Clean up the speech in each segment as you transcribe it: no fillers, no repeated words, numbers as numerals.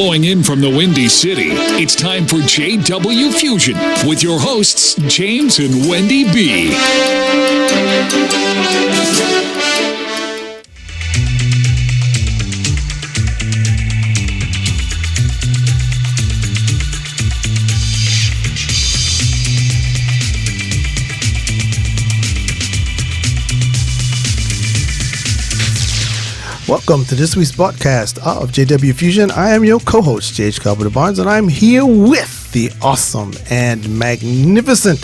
Flowing in from the Windy City, it's time for JW Fusion with your hosts, James and Wendy B. Welcome to this week's podcast of JW Fusion. I am your co-host, J.H. Carpenter Barnes, and I'm here with the awesome and magnificent,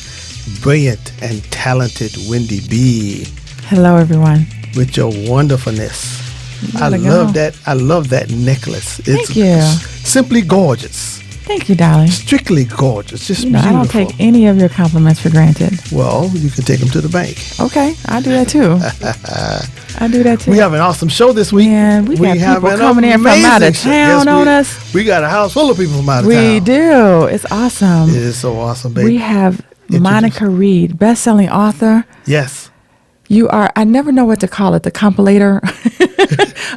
brilliant, and talented Wendy B. Hello, everyone. With your wonderfulness. I love that necklace. It's Thank you. Simply gorgeous. Thank you, darling. Strictly gorgeous. Just beautiful. I don't take any of your compliments for granted. Well, you can take them to the bank. Okay, I'll do that too. I do that too. We have an awesome show this week. And we got people coming in from out of town on us. We got a house full of people from out of town. We do. It's awesome. It is so awesome, baby. We have Monica Reed, best-selling author. Yes. You are, I never know what to call it, the compilator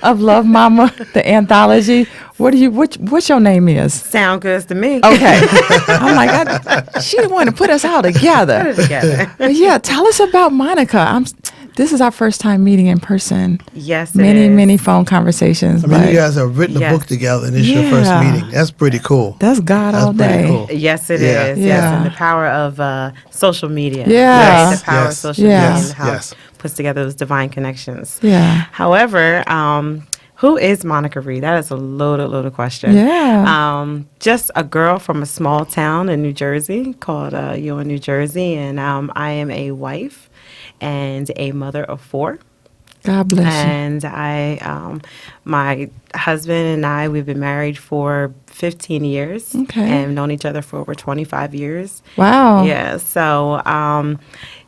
of Love Mama, the anthology. What's your name is? Sound good to me. Okay. I'm like, she didn't want to put us all together. Put it together. But yeah, tell us about Monica. This is our first time meeting in person. Yes, many phone conversations. I mean, you guys have written a book together, and it's your first meeting. That's pretty cool. That's God all day. Cool. Yes, it is. Yes, and the power of social media. Yeah. Right? The power of social media and how it puts together those divine connections. Yeah. However, who is Monica Reed? That is a loaded question. Yeah. Just a girl from a small town in New Jersey called Ewing, New Jersey, and I am a wife and a mother of 4. God bless you. And my husband and I, we've been married for 15 years. Okay. And known each other for over 25 years. Wow. Yeah. So,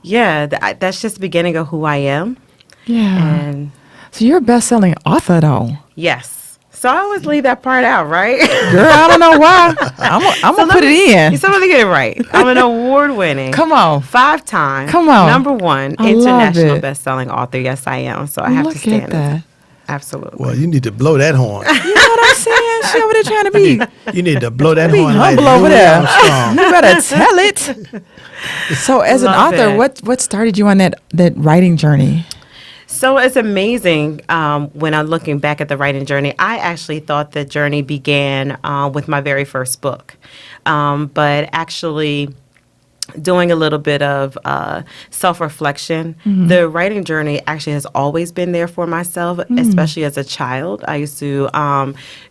that's just the beginning of who I am. Yeah. And so you're a best-selling author, though. yes. So I always leave that part out, right? Girl, I don't know why. I'm going to put it in. So let me get it right. I'm an award-winning. Come on. 5-time. Come on. Number 1 I international love it. best-selling author. Yes, I am. So I have to stand Look at that. Absolutely. Well, you need to blow that horn. You know what I'm saying? She over there trying to be You need to blow that be horn. humble like over Louis there. Armstrong. You better tell it. So as an Love author, it. what started you on that writing journey? So it's amazing when I'm looking back at the writing journey. I actually thought the journey began with my very first book. But actually doing a little bit of self-reflection, the writing journey actually has always been there for myself, especially as a child. I used to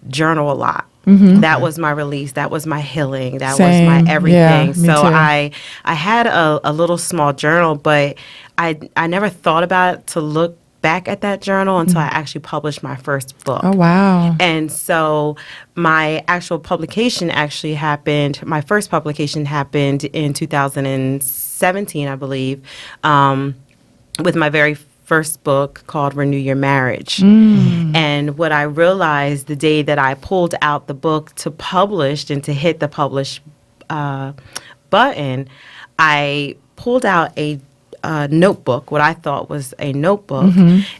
journal a lot. That was my release. That was my healing. That was my everything. Yeah, me so too. I had a little small journal, but I never thought about it to look back at that journal until I actually published my first book. Oh, wow. And so my actual publication actually happened, my first publication happened in 2017, I believe, with my very first book called Renew Your Marriage. And what I realized the day that I pulled out the book to publish and to hit the publish button, I pulled out a notebook, what I thought was a notebook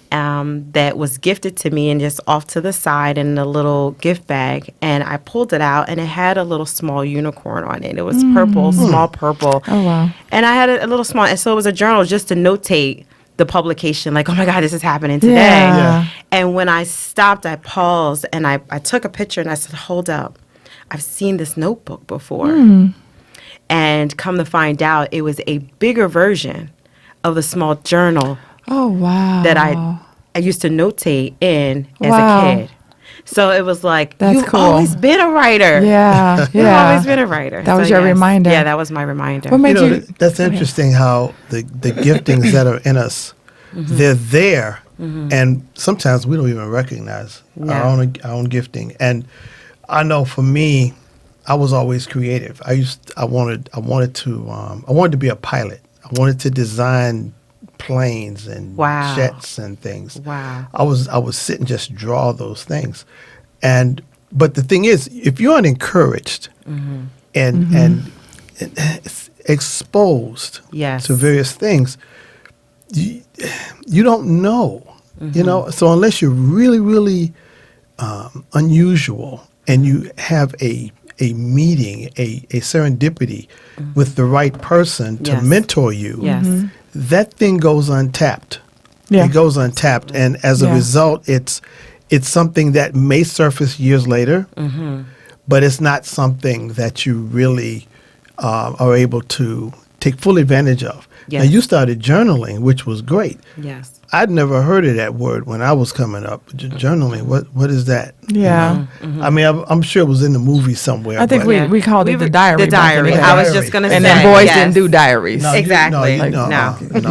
that was gifted to me and just off to the side in a little gift bag. And I pulled it out and it had a little small unicorn on it. It was purple, small purple. Oh, wow. And I had a little small, and so it was a journal just to notate the publication, like, oh my God, this is happening today. Yeah. And when I stopped, I paused and I took a picture and I said, hold up, I've seen this notebook before. And come to find out, it was a bigger version of the small journal Oh, wow. that I used to notate in as Wow. a kid. So it was like, That's you've cool. always been a writer. Yeah, You've yeah. always been a writer. That was So your yes. reminder. Yeah, that was my reminder. What made You know, you? that's interesting how the giftings that are in us, they're there, and sometimes we don't even recognize our own gifting. And I know for me, I was always creative. I wanted to be a pilot. I wanted to design planes and Wow. jets and things. Wow. I would sit and just draw those things. But the thing is, if you're unencouraged and exposed Yes. to various things, you don't know, you know. So unless you're really, really unusual and you have a meeting, a serendipity with the right person to Yes. mentor you, Yes. that thing goes untapped. Yeah. It goes untapped, and as a Yeah. result, it's something that may surface years later, but it's not something that you really are able to take full advantage of. Now, Yes. you started journaling, which was great. Yes. I'd never heard of that word when I was coming up. Journaling, what is that? You Yeah. know? I mean, I'm sure it was in the movie somewhere. I think but we called it the diary. The back in diary. day. I was just going to say. and then boys yes. didn't do diaries. No, Exactly. no.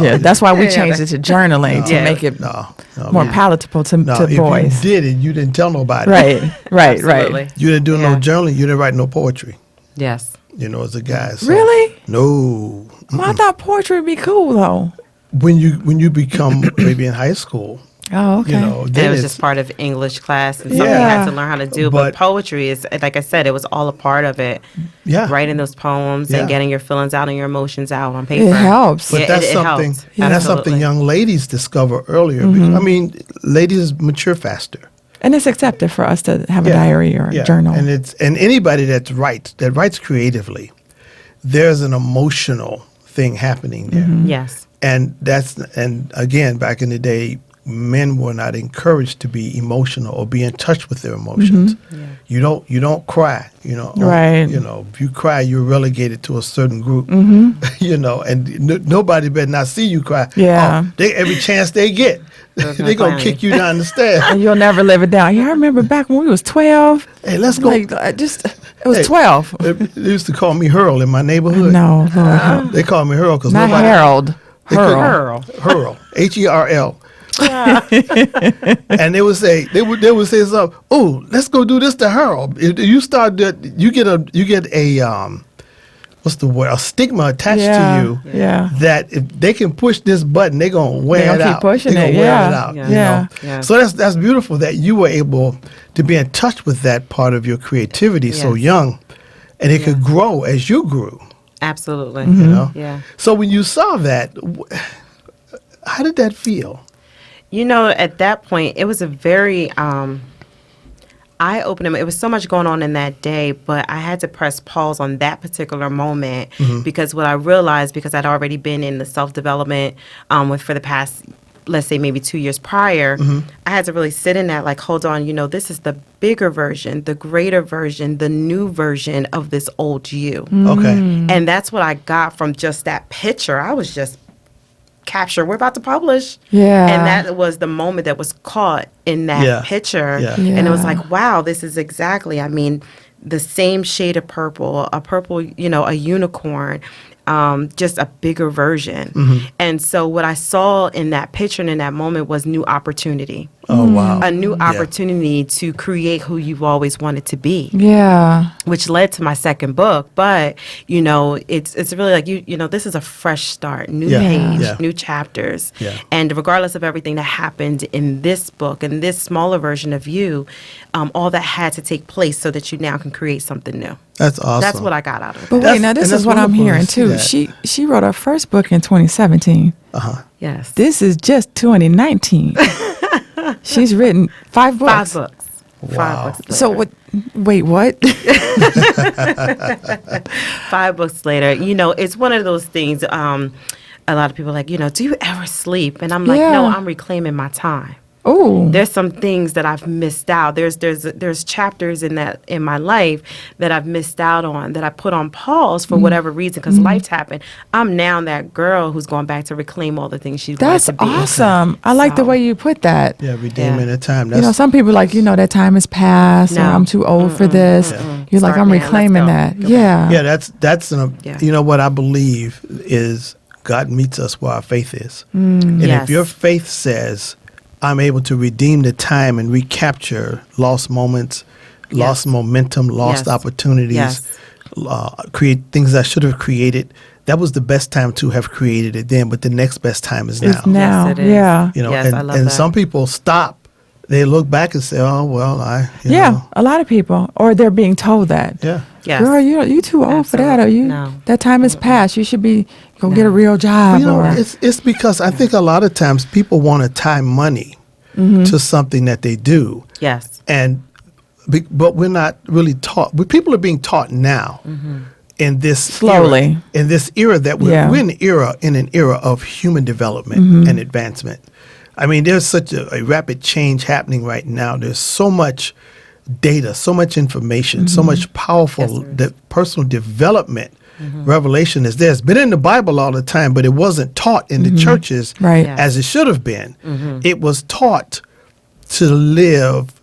Yeah, that's why we Yeah, changed it to journaling to Yeah. make it No, more Yeah. palatable to if boys. you did it, you didn't tell nobody. Right, right, Absolutely. right. You didn't do no Yeah. journaling. You didn't write no poetry. Yes. You know, as a guy. So, Really? No. Well, I thought poetry would be cool though. When you become maybe in high school, Oh, okay. you know, And then it was it's- just part of English class and something you Yeah. had to learn how to do. But But- poetry is, like I said, it was all a part of it. yeah. Writing those poems Yeah. and getting your feelings out and your emotions out on paper. It helps. But Yeah, that's it something. helped. And that's something Absolutely. young ladies discover earlier. Mm-hmm. I mean, ladies mature faster. And it's accepted for us to have a diary or a journal. And anybody that writes creatively, there's an emotional thing happening there. Mm-hmm. Yes. And again, back in the day, men were not encouraged to be emotional or be in touch with their emotions. You don't cry, you know. Right. You know, if you cry, you're relegated to a certain group. You know, and nobody better not see you cry. Yeah. Oh, every chance they get, They're they're gonna clowning. kick you down the stairs. And you'll never live it down. Yeah, I remember back when we was 12. Hey, let's go. Like, it was Hey, 12. They used to call me Hurl in my neighborhood. No, Lord, help. They call me Hurl because Not nobody. Harold. They couldn't- Hurl. Hurl. Herl. And they would say something. Oh, let's go do this to Harold. If you start that, you get a what's the word? A stigma attached Yeah, to you. yeah. That if they can push this button, they're gonna wear gonna it keep out. pushing They're it, gonna wear yeah, it out. yeah, You know? yeah. So that's beautiful that you were able to be in touch with that part of your creativity so Yes. young, and it could grow as you grew. Absolutely. You know. Yeah. So when you saw that, how did that feel? You know, at that point, it was a very eye-opening. It was so much going on in that day, but I had to press pause on that particular moment because what I realized, because I'd already been in the self-development for the past, let's say maybe 2 years prior, I had to really sit in that, like, hold on, you know, this is the bigger version, the greater version, the new version of this old you. Okay. And that's what I got from just that picture. I was just captured. We're about to publish. Yeah. And that was the moment that was caught in that Yeah. picture. Yeah. And it was Yeah. like, wow, this is exactly, I mean, the same shade of purple, a purple, you know, a unicorn, just a bigger version. And so what I saw in that picture and in that moment was new opportunity. Oh wow. A new opportunity to create who you've always wanted to be, Yeah. which led to my second book. But you know, it's really like you know, this is a fresh start, new Yeah. page, Yeah. new chapters. Yeah. And regardless of everything that happened in this book and this smaller version of you, all that had to take place so that you now can create something new. That's awesome. That's what I got out of it. But That's- wait, now this and that's is what I'm wonderful to hearing see too. that. She wrote her first book in 2017. Yes. This is just 2019. She's written 5 books. 5 books. Wow. 5 books later. So what? Wait, what? 5 books later, you know, it's one of those things. A lot of people are like, you know, do you ever sleep? And I'm like, no, Yeah. I'm reclaiming my time. Oh, There's some things that I've missed out. There's chapters in my life that I've missed out on, that I put on pause for whatever reason because life's happened. I'm now that girl who's going back to reclaim all the things she wanted that's to be. awesome. I like the So- way you put that. Yeah, redeeming the time. You know, some people like, you know, that time has passed or No. I'm too old for this. You're like, Start I'm now. Let's reclaiming go. that. Go Yeah. Yeah, that's Yeah. you know what I believe is God meets us where our faith is. And Yes. if your faith says, I'm able to redeem the time and recapture lost moments, lost momentum, lost Yes. opportunities, Yes. create things I should have created, that was the best time to have created it then, but the next best time is now. It's now. Yes, it is. Yeah. You know, Yes, and, I love and that. some people stop. They look back and say, "Oh well, you Yeah. know." A lot of people, or they're being told that. Yeah, Yes. Girl, you too old for that, or Absolutely. you No. that time has passed. You should be go get a real job. you know, or it's because I think a lot of times people want to tie money to something that they do, Yes. and but we're not really taught. People are being taught now in this Slowly. in this era that we're in an era of human development and advancement. I mean, there's such a rapid change happening right now. There's so much data, so much information, so much powerful personal development. Revelation is there. It's been in the Bible all the time, but it wasn't taught in the churches as it should have been. It was taught to live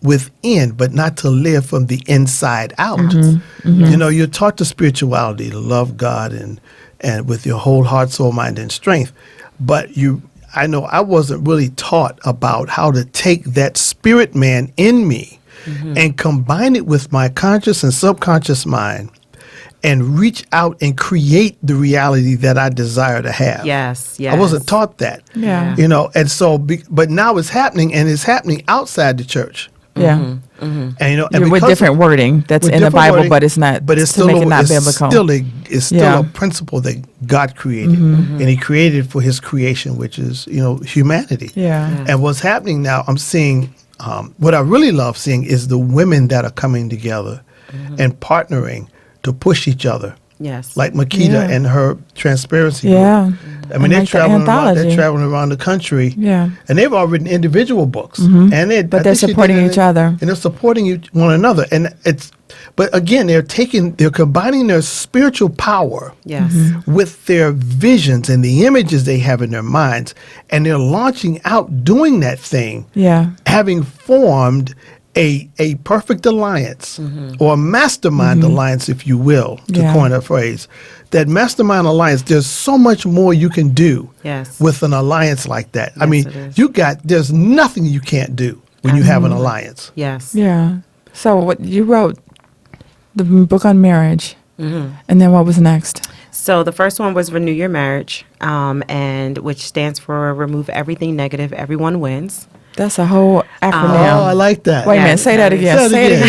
within, but not to live from the inside out. You know, you're taught the spirituality, to love God and with your whole heart, soul, mind, and strength. But I know I wasn't really taught about how to take that spirit man in me and combine it with my conscious and subconscious mind and reach out and create the reality that I desire to have. Yes. I wasn't taught that. Yeah. You know, and so, but now it's happening, and it's happening outside the church. Yeah. And you know, and With different wording that's with in the different Bible, wording, but it's not. But it's to still make it not it's biblical. It's still a principle that God created, and He created for His creation, which is humanity. Yeah. And what's happening now, I'm seeing. What I really love seeing is the women that are coming together and partnering to push each other. Yes. Like Makita and her transparency Yeah. group. I mean, And they're like the traveling around. They're anthology. traveling around the country. Yeah. And they've all written individual books. And But I they're think she did supporting it each other. And they're supporting one another. And but again, they're combining their spiritual power Yes. with their visions and the images they have in their minds, and they're launching out doing that thing, having formed a perfect alliance or a mastermind alliance, if you will, to coin a phrase. That mastermind alliance, there's so much more you can do with an alliance like that. I mean, there's nothing you can't do when you have an alliance. Yes. Yeah. So what you wrote the book on marriage, and then what was next? So the first one was Renew Your Marriage, and which stands for Remove Everything Negative, Everyone Wins. That's a whole acronym. Oh, I like that. Wait a minute, say that again. Say it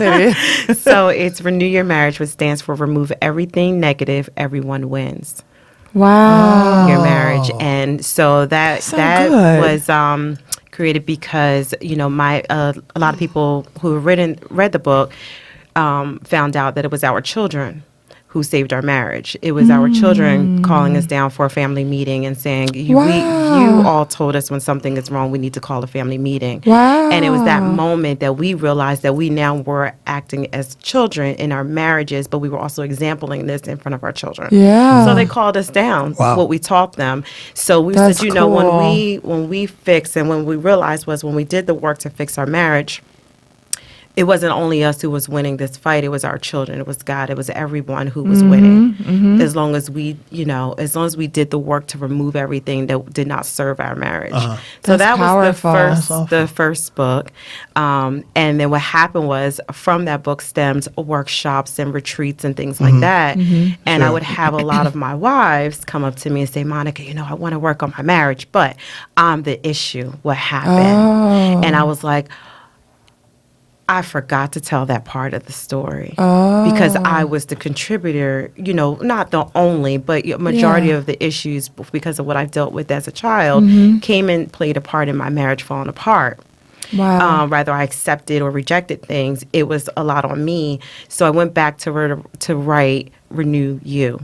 again. So it's Renew Your Marriage, which stands for Remove Everything Negative, Everyone Wins. Wow. Your marriage. And so that good. was created because, a lot of people who read the book found out that it was our children who saved our marriage. It was our children calling us down for a family meeting and saying, you all told us when something is wrong, we need to call a family meeting. Wow. And it was that moment that we realized that we now were acting as children in our marriages, but we were also exempling this in front of our children. Yeah. So they called us down, what we taught them. So we That's said, cool. when we fixed and when we realized was when we did the work to fix our marriage, it wasn't only us who was winning this fight. It was our children. It was God. It was everyone who was winning. As long as we did the work to remove everything that did not serve our marriage. So That's that powerful. was the first book. And then what happened was from that book stemmed workshops and retreats and things like that. And I would have a lot of my wives come up to me and say, Monica, I want to work on my marriage, but I'm the issue. What happened? And I was like, I forgot to tell that part of the story because I was the contributor, not the only, but majority of the issues because of what I've dealt with as a child came and played a part in my marriage falling apart. Wow. Rather I accepted or rejected things, it was a lot on me. So I went back to write Renew You.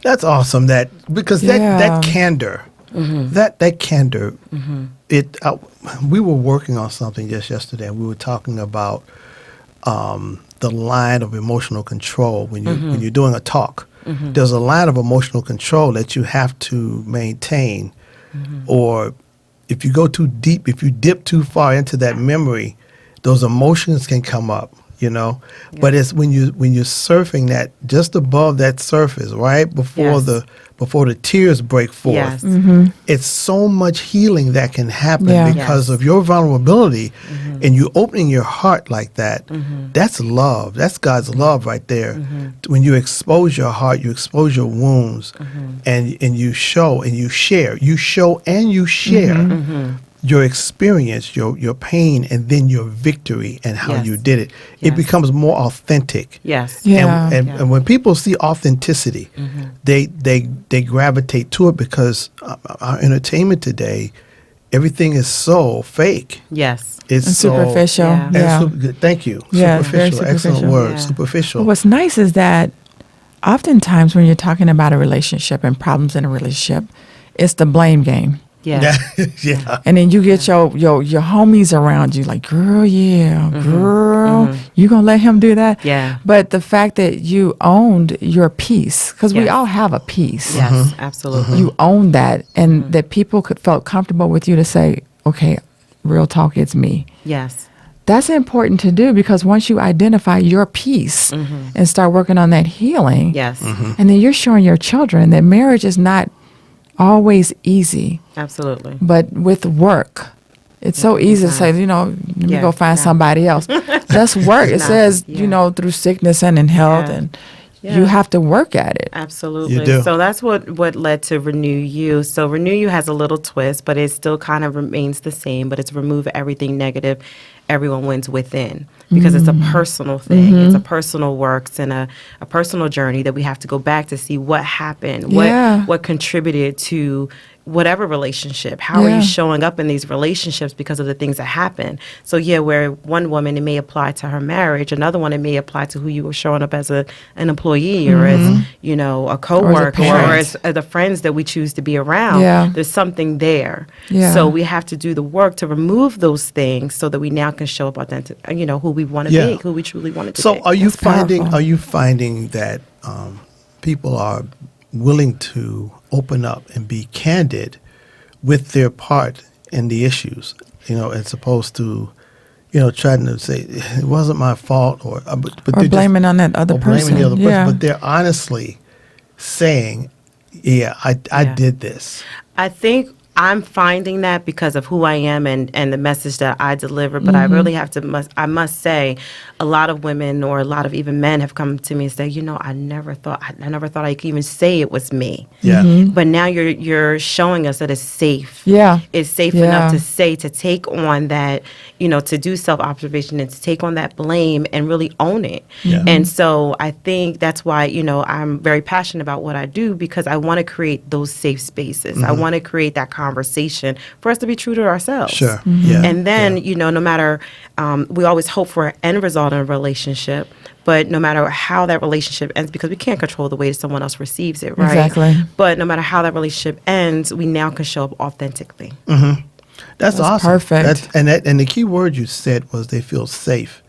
That's awesome. Because that candor, that candor, we were working on something just yesterday, and we were talking about the line of emotional control when you're doing a talk. There's a line of emotional control that you have to maintain, or if you go too deep, if you dip too far into that memory, those emotions can come up. But it's when you're surfing that just above that surface, right before the tears break forth. It's so much healing that can happen because of your vulnerability and you opening your heart like that. That's love. That's God's love right there. When you expose your heart, you expose your wounds, and you show and you share. You show and you share. Your experience, your pain, and then your victory and how you did it. It becomes more authentic. Yes. Yeah. And when people see authenticity, they gravitate to it because our entertainment today everything is so fake. Yes. It's And so superficial. Yeah. Yeah. Thank you. Yeah, it's very Superficial. Excellent superficial. word. Yeah. Superficial. But what's nice is that oftentimes when you're talking about a relationship and problems in a relationship, it's the blame game. Yeah. Yeah. And then you get your homies around you like, girl, girl, you gonna let him do that? Yeah. But the fact that you owned your peace, because we Yes. all have a peace. Yes, absolutely. You owned that, and that people felt comfortable with you to say, okay, real talk, it's me. Yes. That's important to do, because once you identify your peace and start working on that healing, Yes. and then you're showing your children that marriage is not always easy, Absolutely. but with work. It's so easy to say, let me Yeah, go find no. somebody else. That's work. It No, says, yeah. through sickness and in health, Yeah. and Yeah. you have to work at it. Absolutely. You do. So that's what led to Renew You. So Renew You has a little twist, but it still kind of remains the same, but it's remove everything negative. Everyone wins within, because it's a personal thing. It's a personal works and a personal journey that we have to go back to see what happened, Yeah. what contributed to whatever relationship. How are Yeah. you showing up in these relationships because of the things that happen? So where one woman, it may apply to her marriage, another one, it may apply to who you were showing up as an employee or as, a coworker or parent. as the friends that we choose to be around. Yeah. There's something there. Yeah. So we have to do the work to remove those things so that we now can show up authentic, who we want to Yeah. be, who we truly wanted to So be. are you That's powerful. finding that people are willing to open up and be candid with their part in the issues, as opposed to, trying to say it wasn't my fault, or but Or they're blaming on that other or blaming person. the other person, Yeah. but they're honestly saying, "Yeah, I Yeah. did this." I think I'm finding that because of who I am and the message that I deliver. But I really have to, I must say, a lot of women or a lot of even men have come to me and say, I never thought I could even say it was me. Yeah. But now you're showing us that it's safe. Yeah. It's safe Yeah. enough to say, to take on that, to do self-observation and to take on that blame and really own it. Yeah. And so I think that's why, I'm very passionate about what I do, because I want to create those safe spaces. I want to create that conversation for us to be true to ourselves. Sure. Yeah. And then, Yeah. no matter, we always hope for an end result in a relationship, but no matter how that relationship ends, because we can't control the way someone else receives it, right? Exactly. But no matter how that relationship ends, we now can show up authentically. That's awesome. perfect. And the key word you said was they feel safe.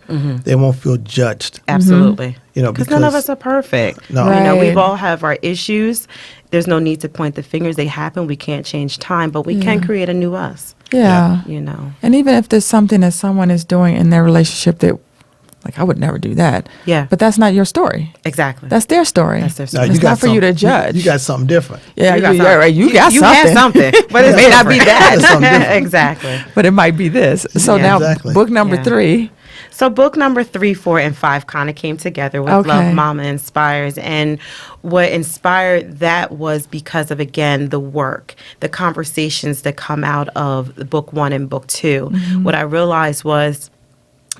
They won't feel judged. Absolutely. Because None of us are perfect. No. Right. We've all have our issues. There's no need to point the fingers. They happen. We can't change time, but we can create a new us. Yeah. And even if there's something that someone is doing in their relationship that, like, I would never do that. Yeah. But that's not your story. Exactly. That's their story. That's their No, story. It's not for you to judge. You got something different. Yeah, You got yeah, something. right. You got you something. had something, but it may not be That's something that. different. Exactly. But it might be this. So Yeah. now, Exactly. book number Yeah. 3. So book number 3, 4, and 5 kind of came together with Okay. Love Mama Inspires. And what inspired that was because of, again, the work, the conversations that come out of the book 1 and book 2. What I realized was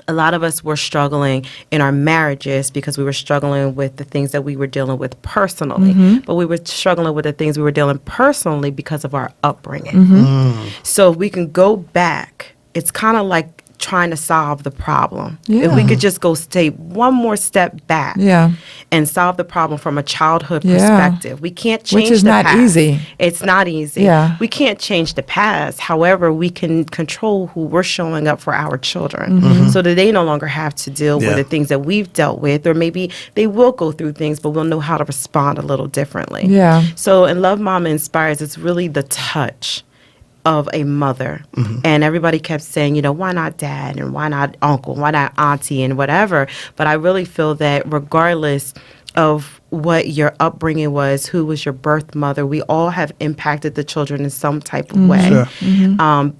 a lot of us were struggling in our marriages because we were struggling with the things that we were dealing with personally. But we were struggling with the things we were dealing personally because of our upbringing. So if we can go back, it's kind of like trying to solve the problem. If we Yeah. could just go stay one more step back Yeah. and solve the problem from a childhood Yeah. perspective. We can't change is the not past. easy. It's not easy. Yeah. We can't change the past. However, we can control who we're showing up for our children Mm-hmm. so that they no longer have to deal Yeah. with the things that we've dealt with, or maybe they will go through things, but we'll know how to respond a little differently. Yeah. So in Love Mama Inspires, it's really the touch of a mother. And everybody kept saying, why not dad, and why not uncle, why not auntie, and whatever. But I really feel that regardless of what your upbringing was, who was your birth mother, we all have impacted the children in some type of way. Sure.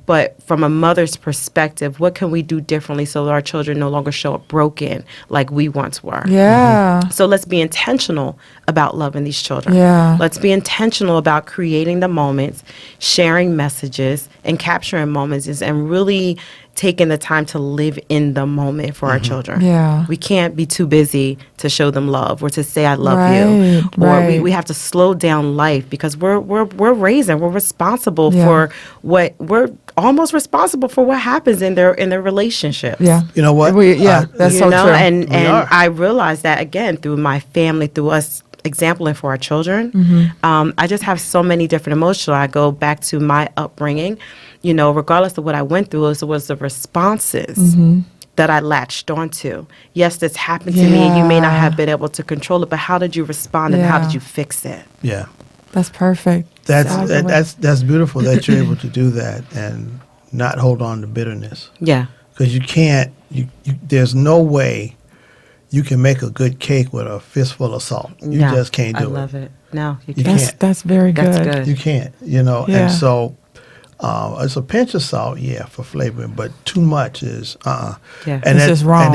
But from a mother's perspective, what can we do differently so that our children no longer show up broken like we once were? Yeah. So let's be intentional about loving these children. Yeah. Let's be intentional about creating the moments, sharing messages, and capturing moments, and really taking the time to live in the moment for our children. Yeah. We can't be too busy to show them love or to say I love love you, or right. we have to slow down life because we're raising, we're responsible Yeah. for we're almost responsible for what happens in their relationships. Yeah. You know what? That's You so know, true. and We are. I realized that again through my family, through us exempling for our children. I just have so many different emotions. I go back to my upbringing, you know, regardless of what I went through, it was the responses that I latched onto. Yes, this happened to me, and you may not Yeah. have been able to control it, but how did you respond and how Yeah. did you fix it? Yeah. That's perfect. That's beautiful that you're able to do that and not hold on to bitterness. Yeah. Because you can't, there's no way you can make a good cake with a fistful of salt. You No, just can't do it. I love it. No, you You can't. can't. That's very good. That's good. You can't, you know. Yeah. And so it's a pinch of salt, for flavoring, but too much is Yeah. And It's just wrong.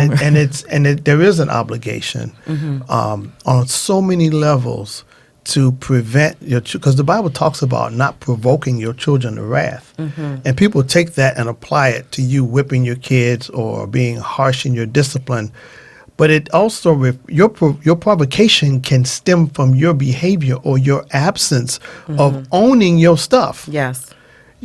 There is an obligation on so many levels to prevent because the Bible talks about not provoking your children to wrath, and people take that and apply it to you whipping your kids or being harsh in your discipline. But it also your provocation can stem from your behavior or your absence of owning your stuff. Yes.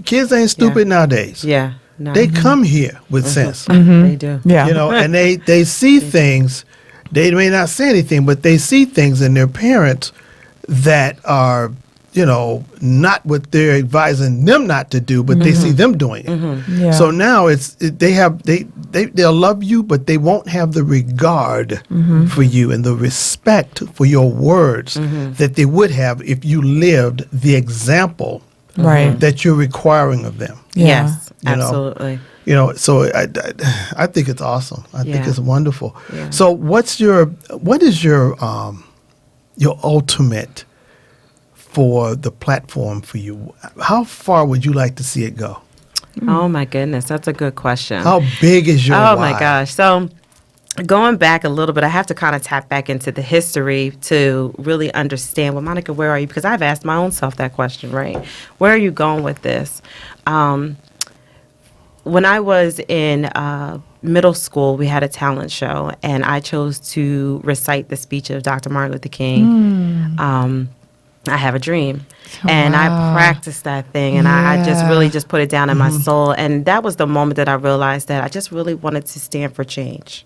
Kids ain't stupid nowadays. Yeah. No. They come here with sense. They do. Yeah. You know, and they see things. They may not say anything, but they see things in their parents that are, you know, not what they're advising them not to do, but they see them doing it. Yeah. So now they'll love you, but they won't have the regard for you and the respect for your words that they would have if you lived the example Right. that you're requiring of them. Yeah. Yes. You know. Absolutely. You know, so I think it's awesome. I think Yeah. it's wonderful. Yeah. So what is your ultimate for the platform for you? How far would you like to see it go? Oh my goodness, that's a good question. How big is your Oh why? my gosh. So going back a little bit, I have to kind of tap back into the history to really understand, well, Monica, where are you? Because I've asked my own self that question, right? Where are you going with this? When I was in middle school, we had a talent show, and I chose to recite the speech of Dr. Martin Luther King. I Have a Dream. And I practiced that thing, and I just really just put it down in my soul. And that was the moment that I realized that I just really wanted to stand for change.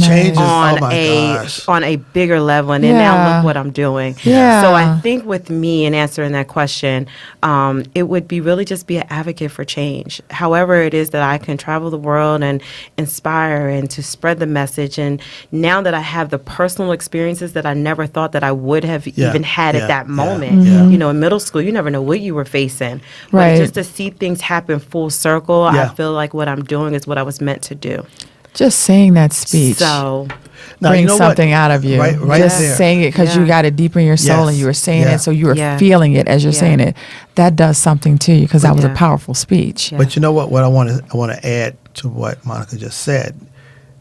Changes. On Oh my gosh. on a bigger level, and then now Yeah. look what I'm doing. Yeah. So I think with me in answering that question, it would be really just be an advocate for change. However it is that I can travel the world and inspire and to spread the message. And now that I have the personal experiences that I never thought that I would have even had at that moment. You know, in middle school, you never know what you were facing. But Right. just to see things happen full circle, Yeah. I feel like what I'm doing is what I was meant to do. Just saying that speech So Now, brings you know something what? out of you. Right Just there. saying it because you Yeah. got it deep in your soul Yes. and you were saying Yeah. it, so you were Yeah. feeling it as you're Yeah. saying it. That does something to you because that was a Yeah. powerful speech. Yeah. But you know what? What I want to add to what Monica just said,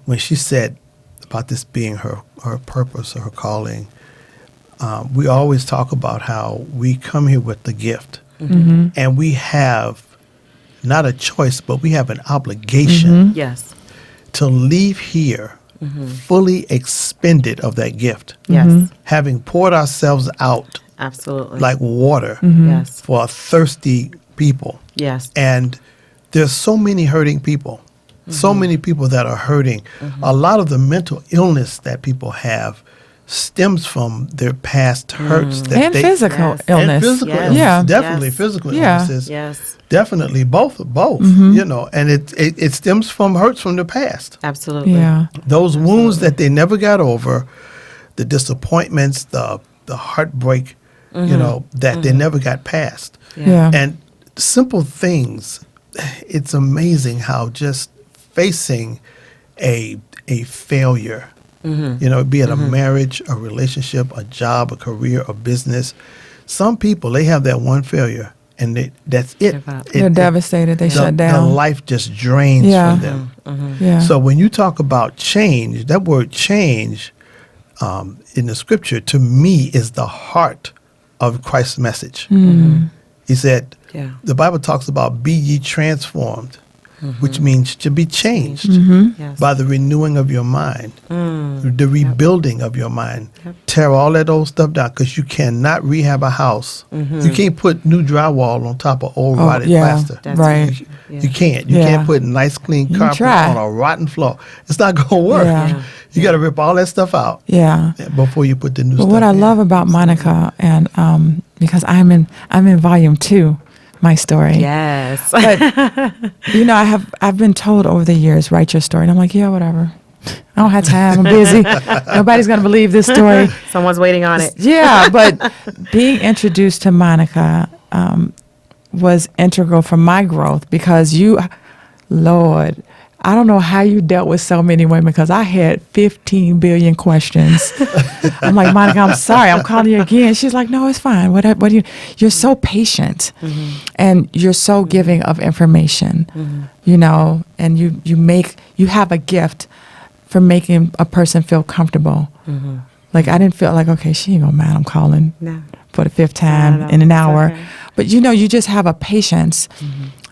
when she said about this being her purpose or her calling, we always talk about how we come here with the gift, and we have not a choice, but we have an obligation yes. to leave here fully expended of that gift, Yes. having poured ourselves out Absolutely. like water Yes. for a thirsty people. Yes. And there's so many hurting people, so many people that are hurting. A lot of the mental illness that people have stems from their past hurts that And physical Yes. illness. and physical Yes. illness, Yeah. definitely Yes. physical Yeah. illnesses, Yes. definitely both, you know, and it stems from hurts from the past. Absolutely. Yeah. Those wounds that they never got over, the disappointments, the heartbreak, you know, that they never got past. Yeah. And simple things, it's amazing how just facing a failure, you know, be it a marriage, a relationship, a job, a career, a business. Some people, they have that one failure and that's it. Give up. They're devastated. They shut The down. life just drains Yeah. from them. Yeah. So when you talk about change, that word change in the scripture to me is the heart of Christ's message. He said, Yeah. the Bible talks about be ye transformed which means to be changed Yes. by the renewing of your mind, the rebuilding of your mind. Tear all that old stuff down, because you cannot rehab a house. You can't put new drywall on top of old rotted plaster. That's right. You can't. You can't put nice clean can carpet try. on a rotten floor. It's not going to work. Yeah. You got to rip all that stuff out Yeah. before you put the new But stuff what I in. love about Monica, and because I'm in volume 2, my story. Yes. But I've been told over the years, write your story, and I'm like, yeah, whatever. I don't have time. I'm busy. Nobody's gonna believe this story. Someone's waiting on it. Yeah, but being introduced to Monica was integral for my growth, because Lord, I don't know how you dealt with so many women, because I had 15 billion questions. I'm like, Monica, I'm sorry, I'm calling you again. She's like, no, it's fine. What do you're so patient, and you're so giving of information, and you have a gift for making a person feel comfortable. Like, I didn't feel like, okay, she ain't gonna mind I'm calling for the 5th time in an hour. Okay. But you just have a patience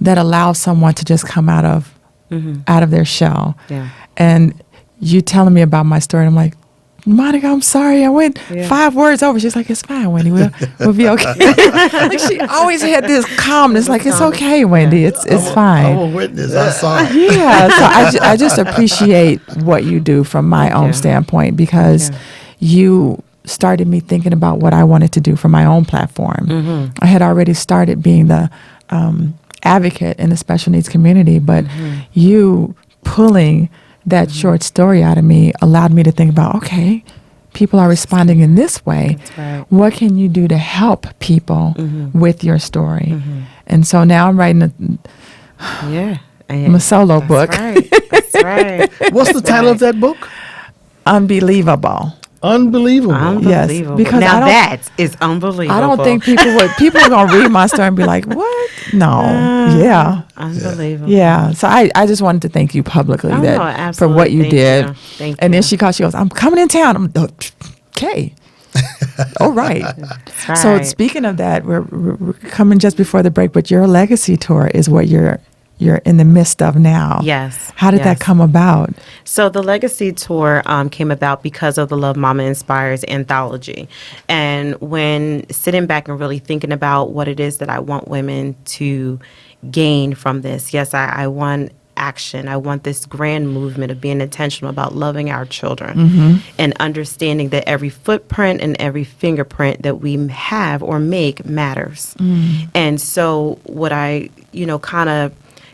that allows someone to just come out of their shell. Yeah. And you telling me about my story, and I'm like, Monica, I'm sorry, I went 5 words over. She's like, it's fine, Wendy, we'll be okay. Like, she always had this calmness, like, it's okay, Wendy, it's fine. I'm a witness. I saw it. Yeah, so I just appreciate what you do from my own standpoint, because you started me thinking about what I wanted to do for my own platform. I had already started being the advocate in the special needs community, but you pulling that short story out of me allowed me to think about, okay, people are responding in this way. That's right. What can you do to help people with your story? And so now I'm writing a solo book. That's right. What's the title of that book? Unbelievable. Unbelievable. Unbelievable. because now I don't- that is unbelievable. I don't think people are going to read my story and be like, what? No. Yeah. Unbelievable. Yeah. So I just wanted to thank you publicly Oh, that no, for absolutely. what you Thank did. you. Thank And you. then she goes, I'm coming in town. I'm okay. All right. That's So right. speaking of that, we're coming just before the break, but your legacy tour is what you're in the midst of now. Yes. How did that come about? So the Legacy Tour came about because of the Love Mama Inspires anthology. And when sitting back and really thinking about what it is that I want women to gain from this, yes, I want action. I want this grand movement of being intentional about loving our children and understanding that every footprint and every fingerprint that we have or make matters. And so what I, kind of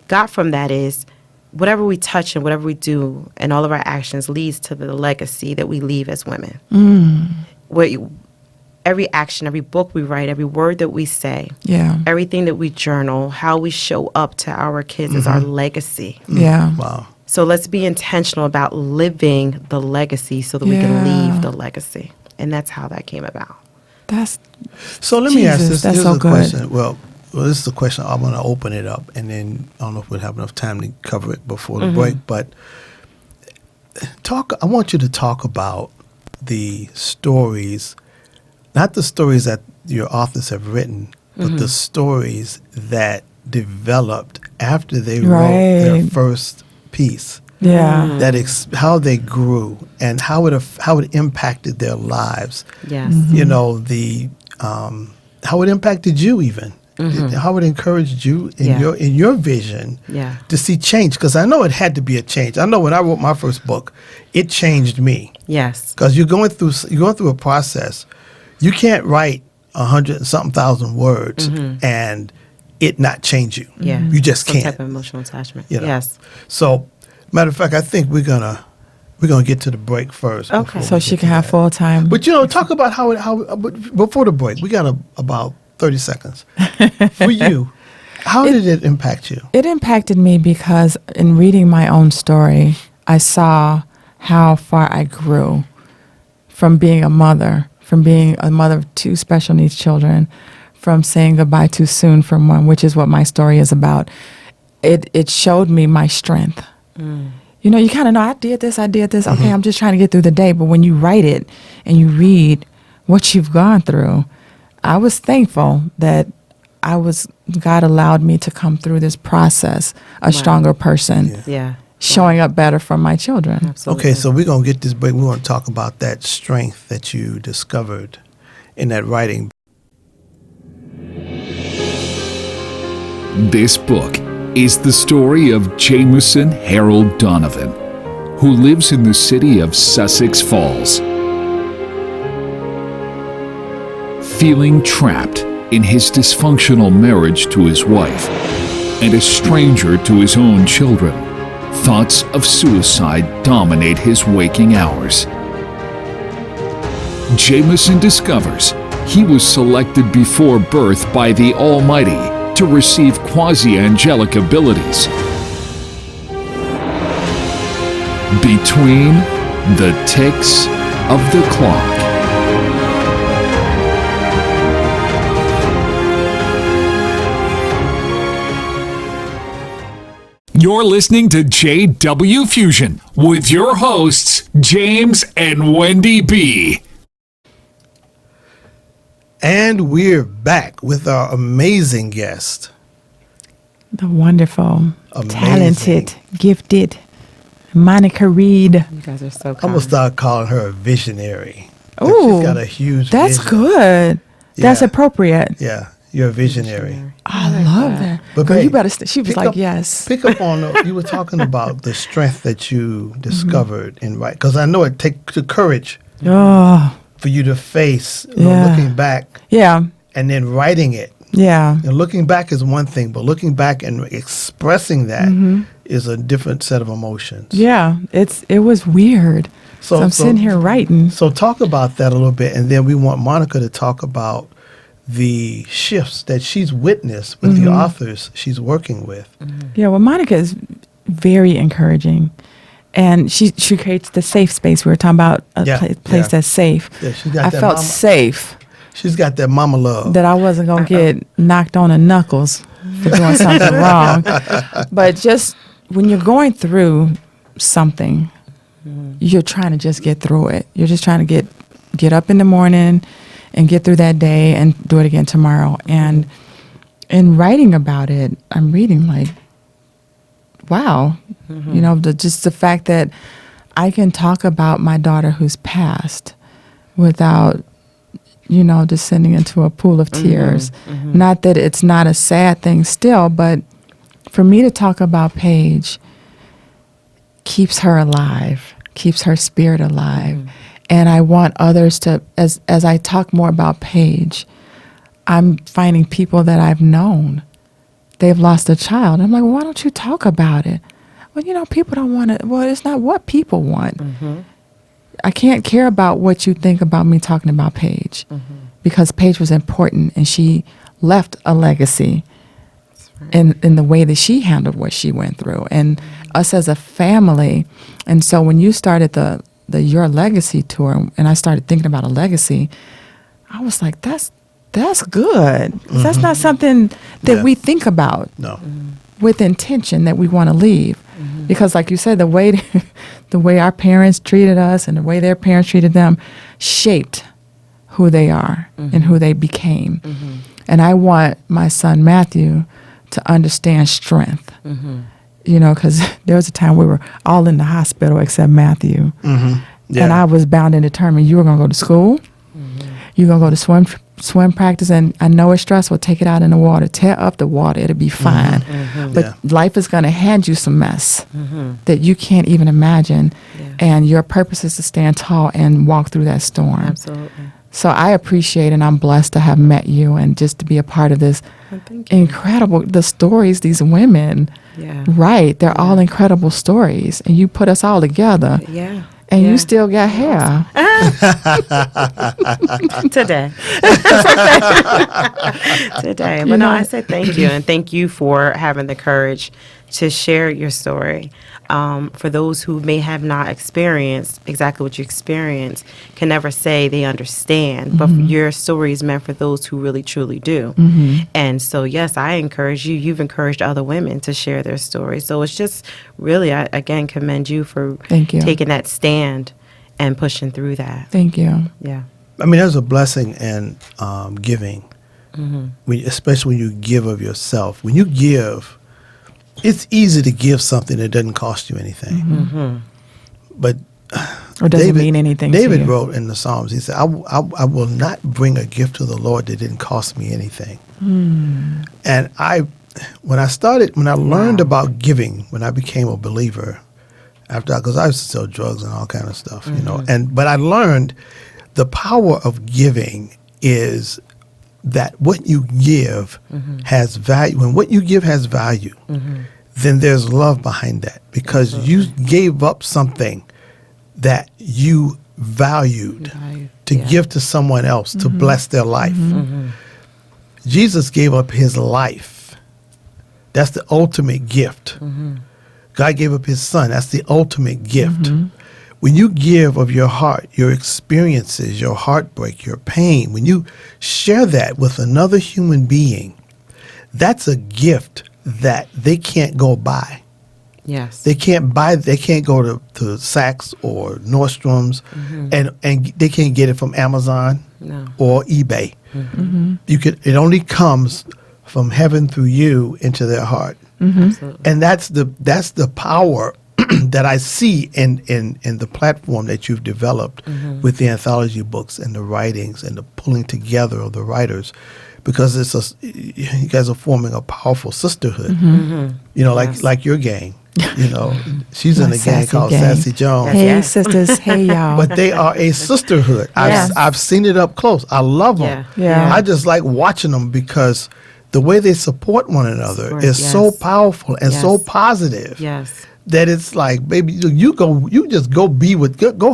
got from that is whatever we touch and whatever we do and all of our actions leads to the legacy that we leave as women. Every action, every book we write, every word that we say, everything that we journal, how we show up to our kids is our legacy. Yeah. Wow. So let's be intentional about living the legacy so that we can leave the legacy. And that's how that came about. So let me ask Jesus, this. that's Here's so a good. question. Well, this is a question. I'm going to open it up, and then I don't know if we'll have enough time to cover it before the break. But I want you to talk about the stories, not the stories that your authors have written, but the stories that developed after they wrote their first piece. Yeah. How they grew and how it impacted their lives. Yes. How it impacted you even. How it encouraged you in your vision to see change. Because I know it had to be a change. I know when I wrote my first book, it changed me. Yes. Because you're going through a process. You can't write 100,000 words and it not change you. Yeah. You just Some can't. type of emotional attachment. You know? Yes. So, matter of fact, I think we're gonna get to the break first. Okay. before So we she get can to have that. full time. But talk about how before the break. We got about 30 seconds for you. How did it impact you? It impacted me because in reading my own story, I saw how far I grew from being a mother of 2 special needs children, from saying goodbye too soon from one, which is what my story is about. It showed me my strength. You kind of know, I did this. Okay, I'm just trying to get through the day. But when you write it and you read what you've gone through, I was thankful that God allowed me to come through this process a stronger person, Yeah. showing up better for my children. Absolutely. Okay, so we're going to get this break. We want to talk about that strength that you discovered in that writing. This book is the story of Jameson Harold Donovan, who lives in the city of Sussex Falls. Feeling trapped in his dysfunctional marriage to his wife and a stranger to his own children, thoughts of suicide dominate his waking hours. Jameson discovers he was selected before birth by the Almighty to receive quasi-angelic abilities. Between the ticks of the clock. You're listening to JW Fusion with your hosts, James and Wendy B. And we're back with our amazing guest. The wonderful, Amazing. talented, gifted Monica Reed. You guys are so I'm kind. going to start calling her a visionary. Ooh, She's got a huge That's vision. good. That's Yeah. appropriate. Yeah, you're a visionary. I love that. But Girl, you babe, better. She was pick like, up- yes. Pick up on, you were talking about the strength that you discovered in writing. Because I know it takes the courage Oh, for you to face, you know, Yeah. looking back yeah, and then writing it. yeah. And looking back is one thing, but looking back and expressing that is a different set of emotions. Yeah, it was weird. So I'm sitting here writing. So talk about that a little bit, and then we want Monica to talk about the shifts that she's witnessed with the authors she's working with. Yeah, well, Monica is very encouraging, and she creates the safe space. We were talking about a Yeah, place yeah. that's safe. Yeah, she got I that felt mama- safe She's got that mama love. that I wasn't gonna get knocked on the knuckles for doing something wrong. But just when you're going through something, you're trying to just get through it. You're just trying to get up in the morning and get through that day and do it again tomorrow. And in writing about it, I'm reading like, wow, you know, just the fact that I can talk about my daughter who's passed without, you know, descending into a pool of tears. Not that it's not a sad thing still, but for me to talk about Paige keeps her alive, keeps her spirit alive. And I want others to, as I talk more about Paige, I'm finding people that I've known. They've lost a child. I'm like, well, why don't you talk about it? Well, you know, people don't want to. Well, it's not what people want. I can't care about what you think about me talking about Paige because Paige was important and she left a legacy in the way that she handled what she went through and us as a family. And so when you started the Your Legacy tour and I started thinking about a legacy, I was like, that's good. That's not something that Yeah. we think about No. with intention that we want to leave. Because like you said, the way our parents treated us and the way their parents treated them shaped who they are and who they became. And I want my son Matthew to understand strength. You know, because there was a time we were all in the hospital except Matthew. Yeah. And I was bound and determined you were going to go to school. You're going to go to swim practice, and I know it's stressful. Take it out in the water. Tear up the water. It'll be fine. But Yeah. life is going to hand you some mess that you can't even imagine. And your purpose is to stand tall and walk through that storm. Absolutely. So I appreciate and I'm blessed to have met you and just to be a part of this Thank you. incredible, the stories these women Yeah. write. They're all incredible stories. And you put us all together. Yeah. And Yeah. you still got hair. Today. Today. But no, I said thank you. And thank you for having the courage to share your story. For those who may have not experienced exactly what you experienced, can never say they understand. But your story is meant for those who really, truly do. And so, yes, I encourage you. You've encouraged other women to share their stories. So it's just really, I again commend you for Thank you. taking that stand and pushing through that. Thank you. Yeah. I mean, there's a blessing in giving Especially when you give of yourself. When you give, it's easy to give something that doesn't cost you anything. But Or doesn't mean anything to David you. wrote in the Psalms, he said, I will not bring a gift to the Lord that didn't cost me anything. And when I learned about giving, when I became a believer, because I used to sell drugs and all kind of stuff, you know, but I learned the power of giving is that what you give has value. When what you give has value, then there's love behind that, because you gave up something that you valued to give to someone else to bless their life. Jesus gave up his life. That's the ultimate gift. God gave up his son. That's the ultimate gift. When you give of your heart, your experiences, your heartbreak, your pain, when you share that with another human being, that's a gift that they can't go buy. Yes. They can't buy. They can't go to Saks or Nordstrom's, and they can't get it from Amazon or eBay. It only comes from heaven through you into their heart, and that's the power that I see in the platform that you've developed with the anthology books and the writings and the pulling together of the writers, because you guys are forming a powerful sisterhood. You know, like your gang. You know, she's in a gang called Sassy Jones. Hey, sisters. Hey, y'all. But they are a sisterhood. I've seen it up close. I love them. Yeah. I just like watching them because the way they support one another is so powerful and so positive. That it's like, baby, you just go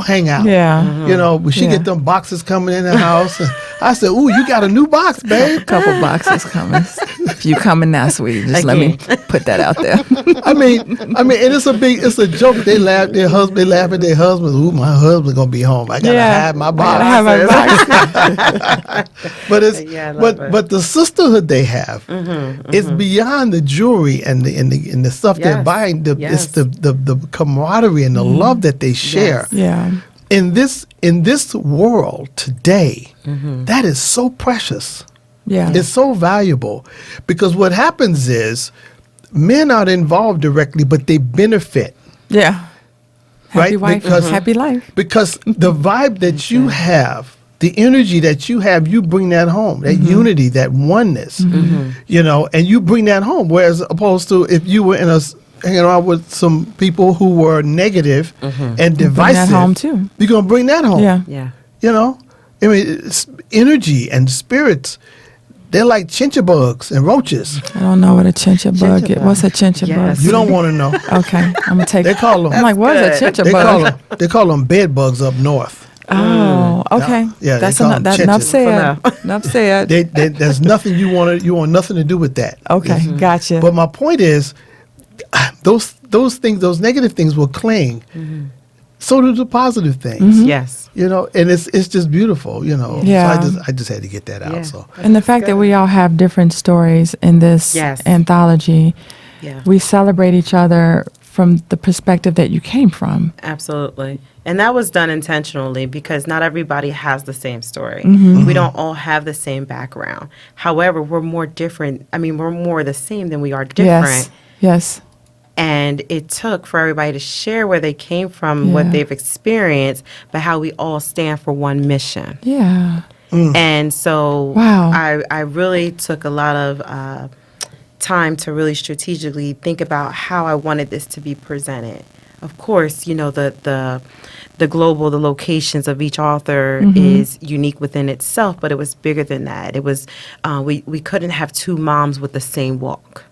hang out. Yeah. You know, when she get them boxes coming in the house, and I said, "Ooh, you got a new box, babe." A couple boxes coming. If you coming now, sweetie, just let me put that out there. I mean, and it's a joke. They laugh at their husbands. Ooh, my husband's gonna be home. I gotta have my box. I have my box. But but the sisterhood they have, it's beyond the jewelry and the stuff they're buying. It's the camaraderie and the love that they share. Yeah. In this world today, that is so precious. Yeah. It's so valuable, because what happens is men aren't involved directly, but they benefit. Yeah. Happy wife, happy life. Because the vibe that you have, the energy that you have, you bring that home, that unity, that oneness, you know, and you bring that home. Whereas opposed to if you were hanging around with some people who were negative and divisive, bring that home too. You're going to bring that home. Yeah. You know, I mean, it's energy and spirits, they're like chincha bugs and roaches. I don't know what a chincha bug is. What's a chincha bug? You don't want to know. Okay, I'm gonna take. They call them. I'm like, what is a chincha bug? They call them bed bugs up north. Oh, okay. Yeah, that's they call them enough chinchas. said. Enough said. There's nothing you want nothing to do with that. Okay, gotcha. But my point is, those things, those negative things will cling. So do the positive things. Yes. You know, and it's just beautiful, you know. Yeah. So I just had to get that out. So And the fact that we all have different stories in this anthology, we celebrate each other from the perspective that you came from. Absolutely. And that was done intentionally, because not everybody has the same story. We don't all have the same background. However, we're more different. I mean, we're more the same than we are different. Yes. And it took for everybody to share where they came from, what they've experienced, but how we all stand for one mission. Yeah. And so Wow. I really took a lot of time to really strategically think about how I wanted this to be presented. Of course, you know, the locations of each author is unique within itself, but it was bigger than that. It was, we couldn't have two moms with the same walk.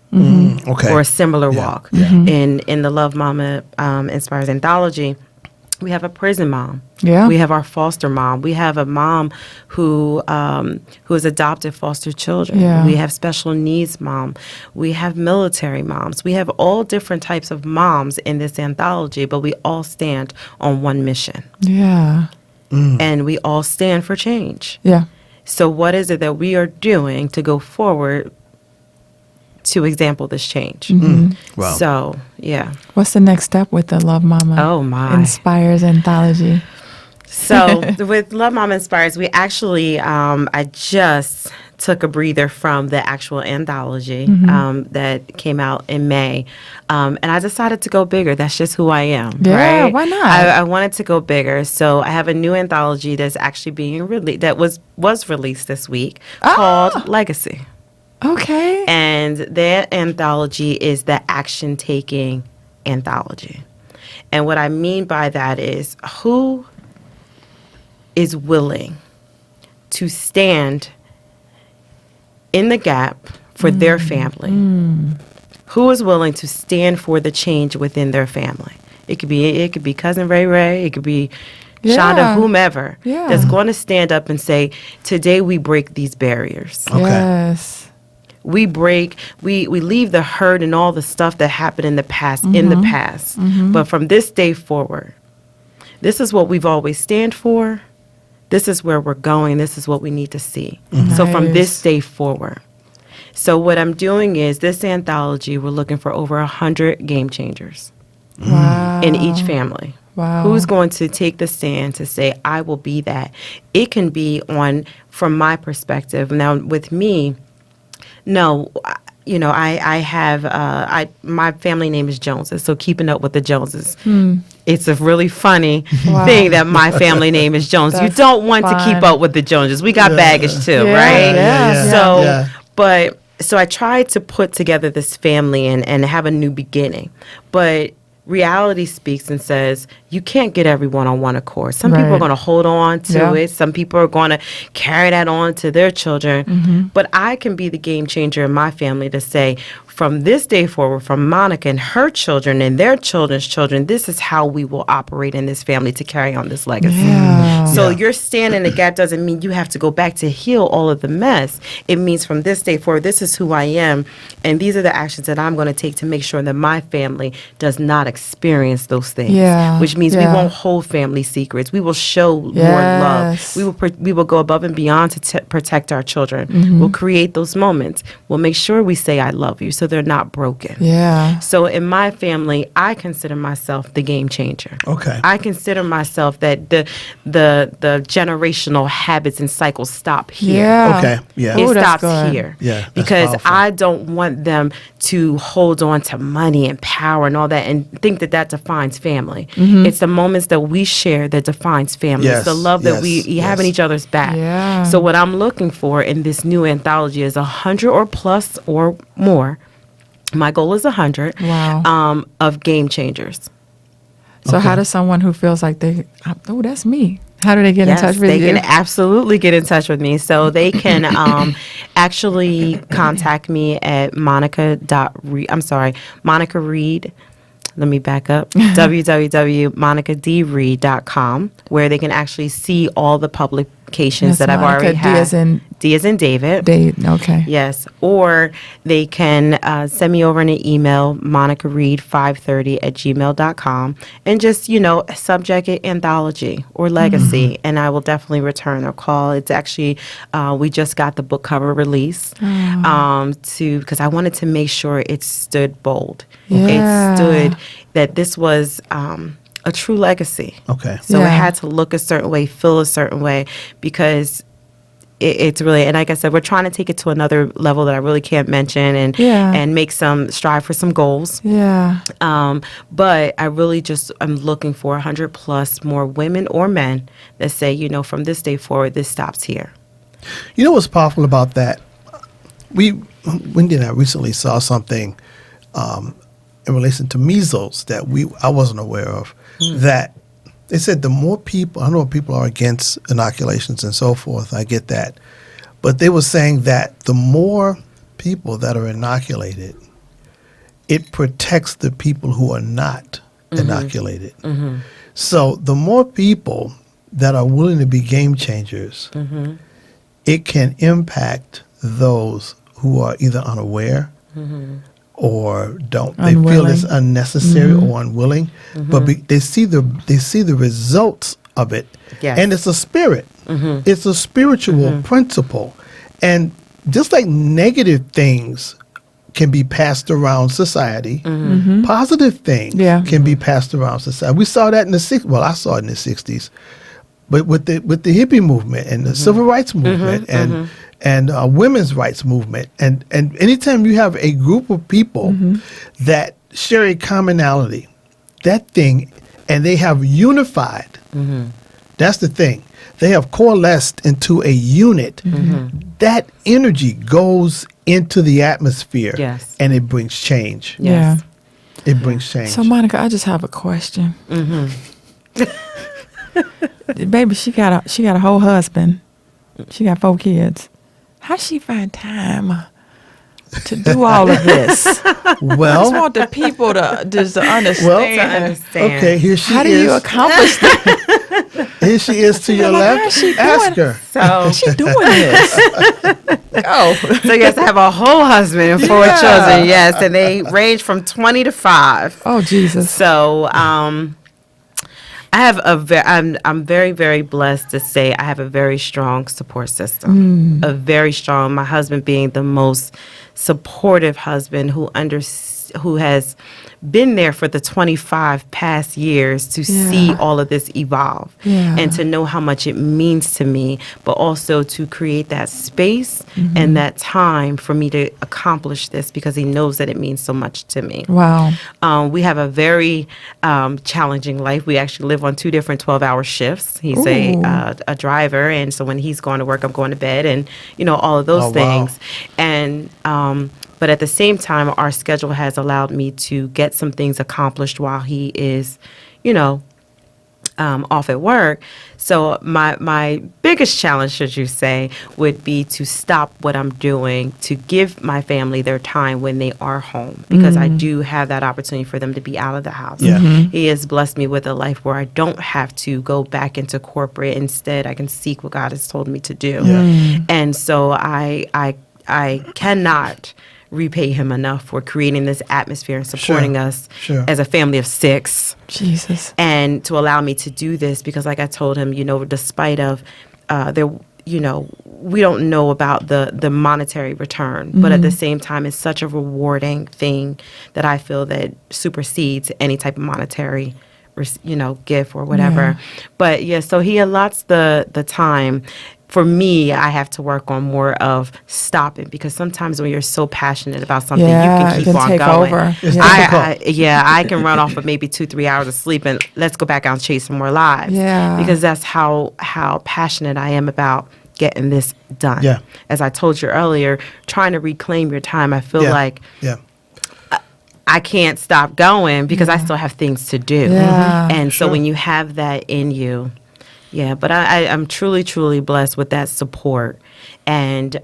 Or a similar walk. In the Love Mama Inspires Anthology, we have a prison mom. Yeah. We have our foster mom. We have a mom who has adopted foster children. Yeah. We have special needs mom. We have military moms. We have all different types of moms in this anthology, but we all stand on one mission. Yeah. And we all stand for change. Yeah. So what is it that we are doing to go forward to example this change? Wow. So, yeah. What's the next step with the Love Mama Oh, my. Inspires Anthology? So with Love Mama Inspires, we actually, I just took a breather from the actual anthology that came out in May. And I decided to go bigger. That's just who I am, Yeah, right? why not? I wanted to go bigger. So I have a new anthology that's actually being released, that was released this week, called Legacy. Okay. And that anthology is the action-taking anthology. And what I mean by that is, who is willing to stand in the gap for their family? Who is willing to stand for the change within their family? It could be cousin Ray Ray, it could be Shonda, whomever, that's going to stand up and say, today we break these barriers. Okay. Yes. We leave the hurt and all the stuff that happened in the past in the past. But from this day forward, this is what we've always stand for. This is where we're going. This is what we need to see. So from this day forward. So what I'm doing is, this anthology, we're looking for over 100 game changers in each family. Wow. Who's going to take the stand to say, I will be that? It can be from my perspective. Now, with me, no, I have, my family name is Joneses, so keeping up with the Joneses. It's a really funny thing that my family name is Jones. You don't want to keep up with the Joneses. We got baggage too, right? So I tried to put together this family and have a new beginning. But reality speaks and says, you can't get everyone on one accord. Some people are going to hold on to it. Some people are going to carry that on to their children. But I can be the game changer in my family to say, from this day forward, from Monica and her children and their children's children, this is how we will operate in this family to carry on this legacy. So you're standing in the gap doesn't mean you have to go back to heal all of the mess. It means from this day forward, this is who I am, and these are the actions that I'm going to take to make sure that my family does not experience those things. Which means we won't hold family secrets. We will show more love. We will go above and beyond to protect our children. We'll create those moments. We'll make sure we say I love you, so they're not broken. So in my family, I consider myself the game changer. Okay. I consider myself that the generational habits and cycles stop here. Okay. Yeah. It stops here. Yeah. That's Because powerful. I don't want them to hold on to money and power and all that and think that defines family. It's the moments that we share that defines family. It's the love that we have in each other's back. So what I'm looking for in this new anthology is 100 or plus or more. My goal is 100 of game changers. So how does someone who feels like that's me, how do they get in touch with you? They can absolutely get in touch with me. So they can actually contact me at Monica Reed. Let me back up. www.monicadreed.com, where they can actually see all the publications that I've already had. D as in David. Okay. Yes. Or they can send me over an email, monicareed530@gmail.com, and just, subject it anthology or legacy, and I will definitely return their call. It's actually, we just got the book cover release because I wanted to make sure it stood bold. It stood that this was a true legacy. Okay. So it had to look a certain way, feel a certain way, because it's really, and like I said, we're trying to take it to another level that I really can't mention and make strive for some goals. But I really I'm looking for 100 plus more women or men that say, from this day forward, this stops here. You know what's powerful about that? Wendy and I recently saw something in relation to measles that I wasn't aware of, that they said the more people, I know people are against inoculations and so forth, I get that, but they were saying that the more people that are inoculated, it protects the people who are not inoculated. So the more people that are willing to be game changers, it can impact those who are either unaware or they feel it's unnecessary or unwilling, but they see the results of it, and it's a spirit. It's a spiritual principle, and just like negative things can be passed around society, positive things can be passed around society. We saw that in the 60s. Well, I saw it in the 60s, but with the hippie movement and the civil rights movement and women's rights movement. And anytime you have a group of people that share a commonality, that thing, and they have unified, that's the thing. They have coalesced into a unit. That energy goes into the atmosphere, Yes. and it brings change. Yeah. It brings change. So, Monica, I just have a question. Baby, she got a whole husband. She got 4 kids. How she find time to do all of this? I just well, want the people to understand. To understand. okay, here she How do is. you accomplish that? Here she is to your Like, left. how's she Ask doing? her. So, How's she doing this? Oh, so you have to have a whole husband and 4 Yeah. children. Yes, and they range from 20 to 5. oh Jesus. So, I have I'm very, very blessed to say I have a very strong support system. A very strong, my husband being the most supportive husband who has been there for the 25 past years to see all of this evolve and to know how much it means to me, but also to create that space and that time for me to accomplish this because he knows that it means so much to me. Wow. We have a very challenging life. We actually live on 2 different 12-hour shifts. He's a driver, and so when he's going to work, I'm going to bed, and all of those things. And but at the same time, our schedule has allowed me to get some things accomplished while he is, off at work. So my biggest challenge, should you say, would be to stop what I'm doing to give my family their time when they are home, because I do have that opportunity for them to be out of the house. Yeah. He has blessed me with a life where I don't have to go back into corporate. Instead, I can seek what God has told me to do. And so I cannot repay him enough for creating this atmosphere and supporting us as a family of 6. Jesus. And to allow me to do this because, like I told him, despite of we don't know about the monetary return, but at the same time, it's such a rewarding thing that I feel that supersedes any type of monetary gift or whatever. But so he allots the time. For me, I have to work on more of stopping, because sometimes when you're so passionate about something, you can keep on take going. over. It's I can run off with maybe 2-3 hours of sleep and let's go back out and chase some more lives. Yeah. Because that's how passionate I am about getting this done. Yeah. As I told you earlier, trying to reclaim your time, I feel like I can't stop going because I still have things to do. Yeah. And so when you have that in you, but I'm truly, truly blessed with that support and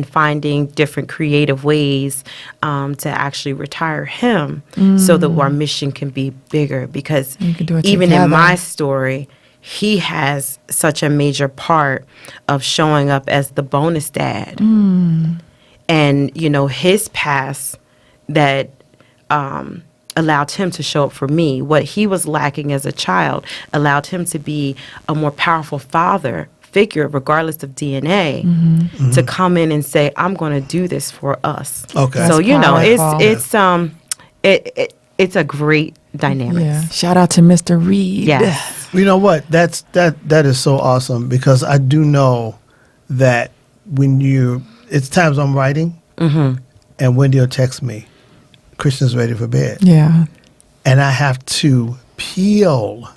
finding different creative ways to actually retire him so that our mission can be bigger. Because You can do it even together. in my story, he has such a major part of showing up as the bonus dad. And, his past that allowed him to show up for me. What he was lacking as a child allowed him to be a more powerful father figure, regardless of DNA, to come in and say, "I'm going to do this for us." Okay. So That's it's a great dynamic. Yeah. Shout out to Mr. Reed. Yes. You know what? That is so awesome, because I do know that it's times I'm writing, and Wendy will text me, "Christian's ready for bed," Yeah. and I have to peel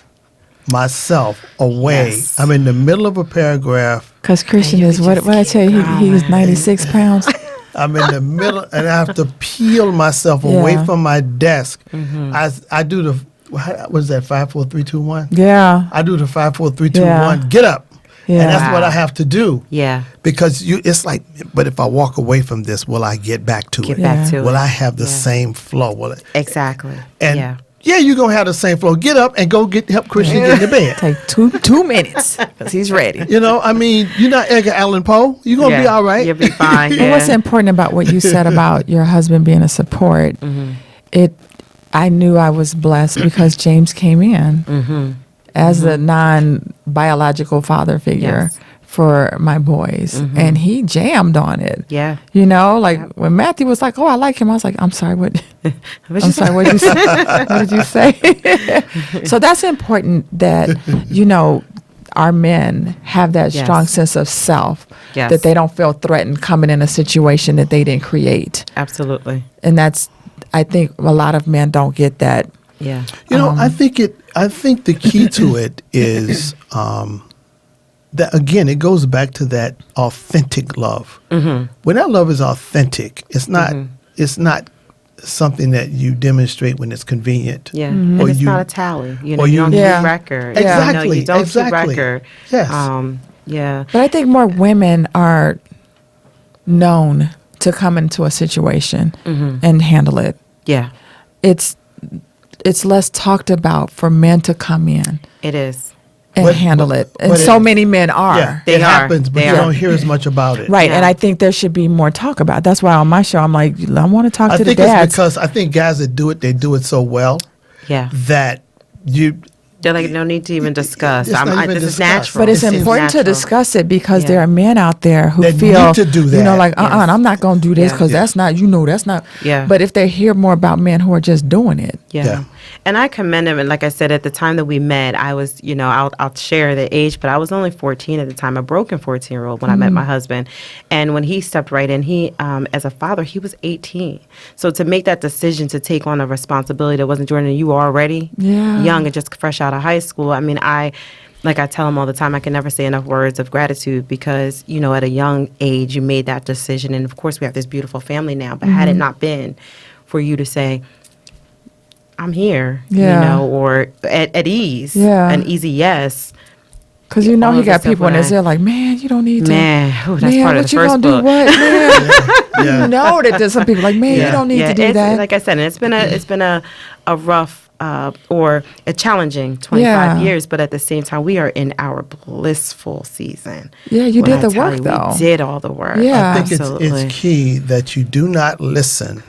myself away. Yes. I'm in the middle of a paragraph. Because Christian you is, could what just I tell you, keep he's going. 96 pounds. I'm in the middle, and I have to peel myself away from my desk. I do the, what is that, 5, 4, 3, 2, 1? Yeah. I do the 5, 4, 3, 2, Yeah. 1. Get up. Yeah. And that's what I have to do. Yeah. Because it's like, but if I walk away from this, will I get back to Get it? back to it. Will I have the Yeah. same flow? Will it? Exactly. And you're going to have the same flow. Get up and go help Christian get into bed. Take two minutes because he's ready. You're not Edgar Allan Poe. You're going to be all right. You'll be fine. And what's important about what you said about your husband being a support, I knew I was blessed because James came in as the non-biological father figure for my boys, and he jammed on it. Yeah. When Matthew was like, "Oh, I like him," I was like, "I'm sorry, what? I'm sorry, what did you say? What did you say?" So that's important that our men have that Yes. strong sense of self, Yes. that they don't feel threatened coming in a situation that they didn't create. Absolutely. And that's, I think a lot of men don't get that. Yeah. You know, I think the key to it is that, again, it goes back to that authentic love. When that love is authentic, it's not something that you demonstrate when it's convenient. Yeah. Mm-hmm. And it's not a tally. You know, or you you- don't Yeah. keep record. Exactly, You know, you don't exactly. keep record. Yes. Yeah. But I think more women are known to come into a situation and handle it. Yeah. It's less talked about for men to come in It is. and But- handle it. And but so it- many men are. Yeah, They it are. happens, but They you are. don't hear as much about it. Right. And Yeah. I think there should be more talk about it. That's why on my show, I'm like, I want to talk I to the think it's dads. because I think guys that do it, they do it so well Yeah. that you. They're like, no need to even discuss. It's not even this is discussed. natural. But it's It seems important to natural. discuss it because Yeah. there are men out there who That feel need to do you know, that. like Yes. I'm not going to do this Yeah. because that's not, that's not. Yeah. But if they hear more about men who are just doing it, Yeah. Yeah. And I commend him. And like I said, at the time that we met, I was, I'll share the age, but I was only 14 at the time, a broken 14-year-old when I met my husband. And when he stepped right in, he, as a father, he was 18. So to make that decision to take on a responsibility that wasn't Jordan, you were already Yeah. young and just fresh out of high school. I mean, like I tell him all the time, I can never say enough words of gratitude because, at a young age, you made that decision. And of course, we have this beautiful family now. But had it not been for you to say, I'm here, Yeah. or at ease, Yeah. an easy yes. because All he of got the people in stuff his ear like, man, you don't need to. Man, ooh, that's man, part of what the you first gonna book. do? What, man? Yeah. You know that there's some people like, man, you don't need to do it's, that. Like I said, and it's been a rough or a challenging 25 Yeah. years, but at the same time, we are in our blissful season. Yeah, you When did I the tell work, you, though. We did all the work. Yeah. I think Absolutely. it's key that you do not listen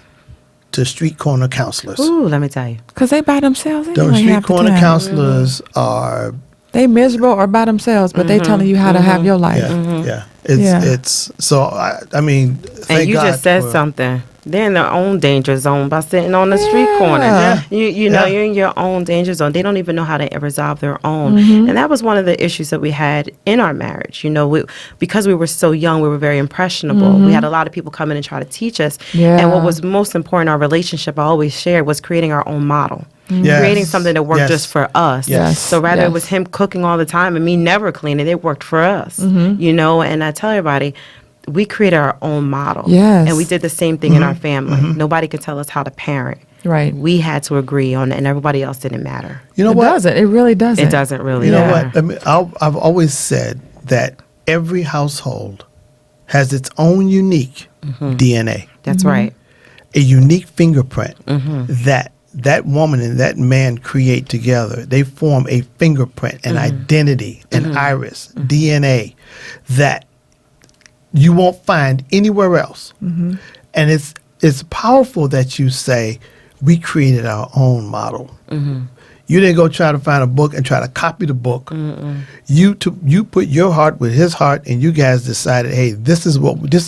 to street corner counselors. Ooh, let me tell you. Because they by themselves anyway. Those street half the corner time. counselors are They miserable or by themselves, but they telling you how to have your life. yeah. Yeah. It's so I mean, thank And you God just said for- something. They're in their own danger zone by sitting on the street corner. Yeah. You know, Yeah. you're in your own danger zone. They don't even know how to resolve their own. Mm-hmm. And that was one of the issues that we had in our marriage. Because we were so young, we were very impressionable. We had a lot of people come in and try to teach us. Mm-hmm. Yeah. And what was most important in our relationship, I always shared, was creating our own model. Yes. Creating something that worked Yes. just for us. Yes. So rather Yes. it was him cooking all the time and me never cleaning, it worked for us. And I tell everybody, we created our own model. Yes. And we did the same thing in our family. Nobody could tell us how to parent. Right. We had to agree on it, and everybody else didn't matter. You know It what? doesn't. It really doesn't. It doesn't really You know matter. what? I mean, I've always said that every household has its own unique DNA, That's right. a unique fingerprint that woman and that man create together. They form a fingerprint, an identity, an iris, DNA that you won't find anywhere else. And it's powerful that you say we created our own model. You didn't go try to find a book and try to copy the book. You put your heart with his heart, and you guys decided, hey, this is